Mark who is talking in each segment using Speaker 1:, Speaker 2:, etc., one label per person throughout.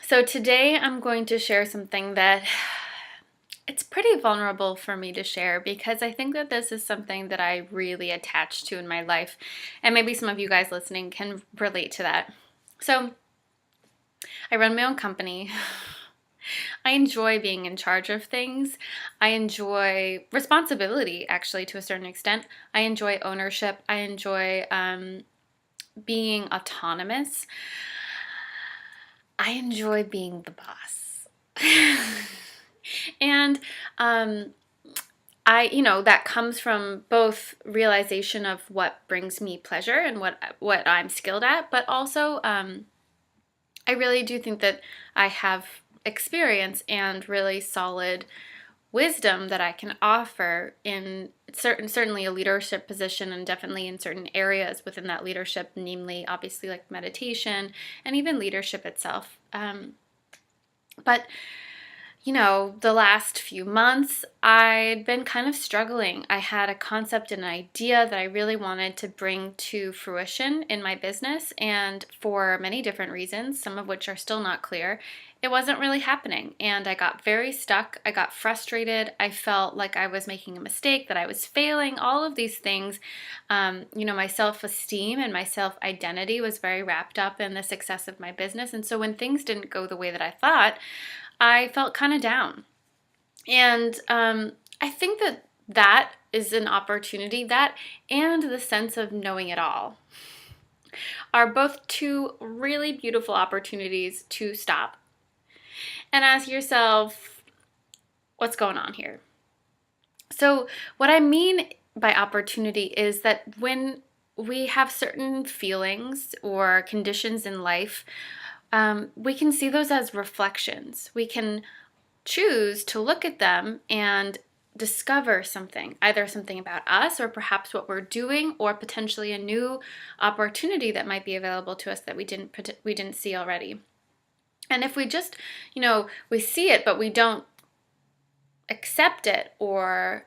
Speaker 1: So today I'm going to share something that it's pretty vulnerable for me to share because I think that this is something that I really attach to in my life, and maybe some of you guys listening can relate to that. So I run my own company. I enjoy being in charge of things. I enjoy responsibility, actually, to a certain extent. I enjoy ownership. I enjoy being autonomous. I enjoy being the boss. And that comes from both realization of what brings me pleasure and what I'm skilled at, but also I really do think that I have experience and really solid wisdom that I can offer in certainly a leadership position, and definitely in certain areas within that leadership, namely obviously like meditation and even leadership itself. But the last few months, I'd been kind of struggling. I had a concept and an idea that I really wanted to bring to fruition in my business, and for many different reasons, some of which are still not clear, it wasn't really happening. And I got very stuck. I got frustrated. I felt like I was making a mistake, that I was failing, all of these things. My self-esteem and my self-identity was very wrapped up in the success of my business. And so when things didn't go the way that I thought, I felt kind of down. And I think that is an opportunity, that and the sense of knowing it all are both two really beautiful opportunities to stop and ask yourself, what's going on here? So, what I mean by opportunity is that when we have certain feelings or conditions in life, we can see those as reflections. We can choose to look at them and discover something, either something about us or perhaps what we're doing, or potentially a new opportunity that might be available to us that we didn't see already. And if we just, we see it, but we don't accept it or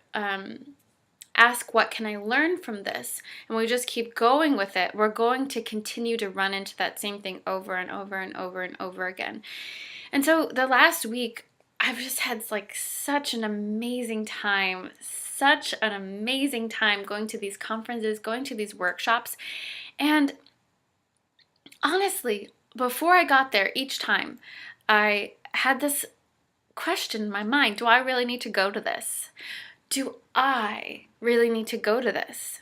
Speaker 1: ask, what can I learn from this? And we just keep going with it, we're going to continue to run into that same thing over and over and over and over again. And so the last week, I've just had such an amazing time going to these conferences, going to these workshops. And honestly, before I got there, each time I had this question in my mind: do I really need to go to this? Do I really need to go to this?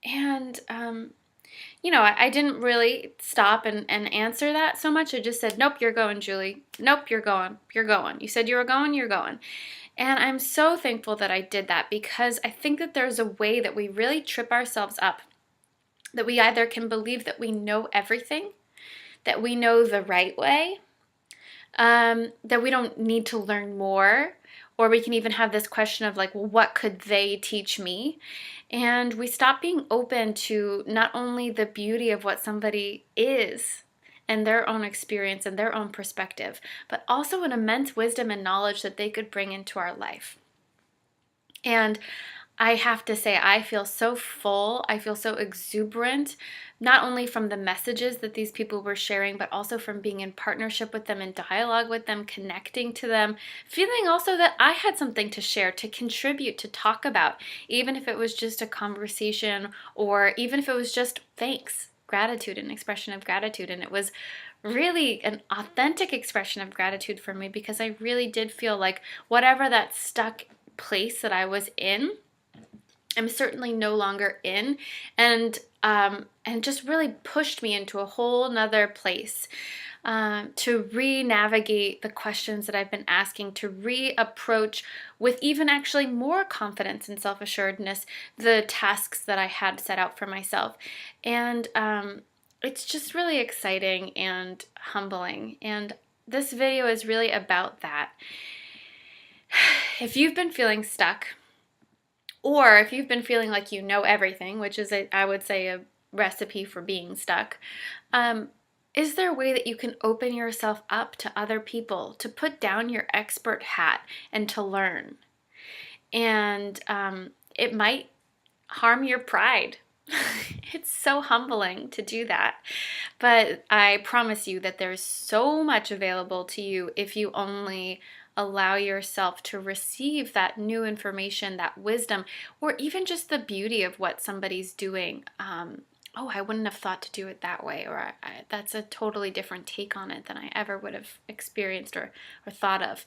Speaker 1: And I didn't really stop and answer that so much. I just said, nope, you're going, Julie. Nope, you're going. You're going. You said you were going, you're going. And I'm so thankful that I did that, because I think that there's a way that we really trip ourselves up, that we either can believe that we know everything, that we know the right way, that we don't need to learn more, or we can even have this question of well, what could they teach me? And we stop being open to not only the beauty of what somebody is and their own experience and their own perspective, but also an immense wisdom and knowledge that they could bring into our life. And I have to say, I feel so full, I feel so exuberant, not only from the messages that these people were sharing, but also from being in partnership with them, in dialogue with them, connecting to them, feeling also that I had something to share, to contribute, to talk about, even if it was just a conversation, or even if it was just thanks, gratitude, an expression of gratitude. And it was really an authentic expression of gratitude for me, because I really did feel like whatever that stuck place that I was in, I'm certainly no longer in, and just really pushed me into a whole nother place, to re-navigate the questions that I've been asking, to reapproach with even actually more confidence and self-assuredness the tasks that I had set out for myself. And it's just really exciting and humbling, and this video is really about that. If you've been feeling stuck, or if you've been feeling like you know everything, which is, I would say, a recipe for being stuck, is there a way that you can open yourself up to other people, to put down your expert hat and to learn? And it might harm your pride. It's so humbling to do that. But I promise you that there's so much available to you if you only allow yourself to receive that new information, that wisdom, or even just the beauty of what somebody's doing. Oh, I wouldn't have thought to do it that way, or that's a totally different take on it than I ever would have experienced or thought of.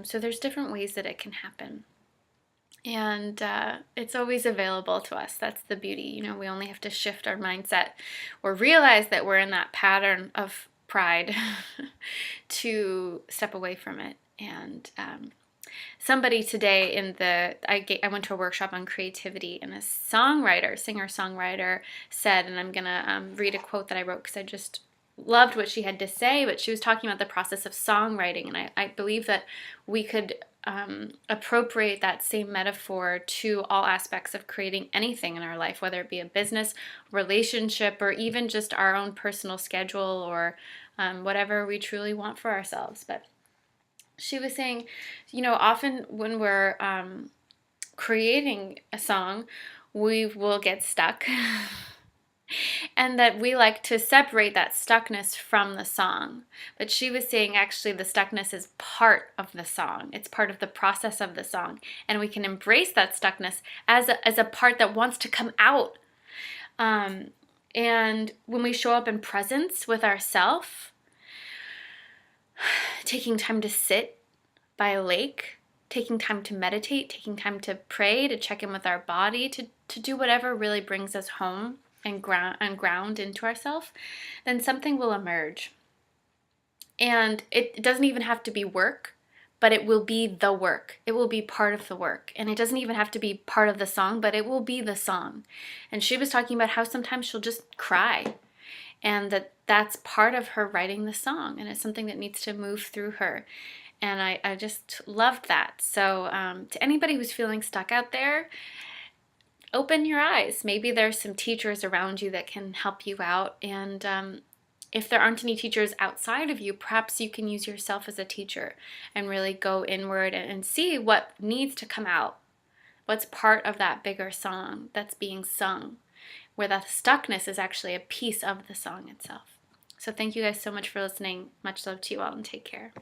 Speaker 1: So there's different ways that it can happen. And it's always available to us. That's the beauty. You know, we only have to shift our mindset or realize that we're in that pattern of pride to step away from it. And somebody today I went to a workshop on creativity, and a singer-songwriter said, and I'm going to read a quote that I wrote because I just loved what she had to say, but she was talking about the process of songwriting, and I believe that we could appropriate that same metaphor to all aspects of creating anything in our life, whether it be a business, relationship, or even just our own personal schedule, or whatever we truly want for ourselves. But she was saying, you know, often when we're creating a song, we will get stuck. And that we like to separate that stuckness from the song. But she was saying actually the stuckness is part of the song. It's part of the process of the song. And we can embrace that stuckness as a part that wants to come out. And when we show up in presence with ourself, taking time to sit by a lake, taking time to meditate, taking time to pray, to check in with our body, to do whatever really brings us home and ground into ourselves, then something will emerge. And it doesn't even have to be work, but it will be the work. It will be part of the work. And it doesn't even have to be part of the song, but it will be the song. And she was talking about how sometimes she'll just cry, and that's part of her writing the song, and it's something that needs to move through her. And I just loved that. So to anybody who's feeling stuck out there, open your eyes. Maybe there's some teachers around you that can help you out. And if there aren't any teachers outside of you, perhaps you can use yourself as a teacher and really go inward and see what needs to come out. What's part of that bigger song that's being sung, where that stuckness is actually a piece of the song itself. So thank you guys so much for listening. Much love to you all, and take care.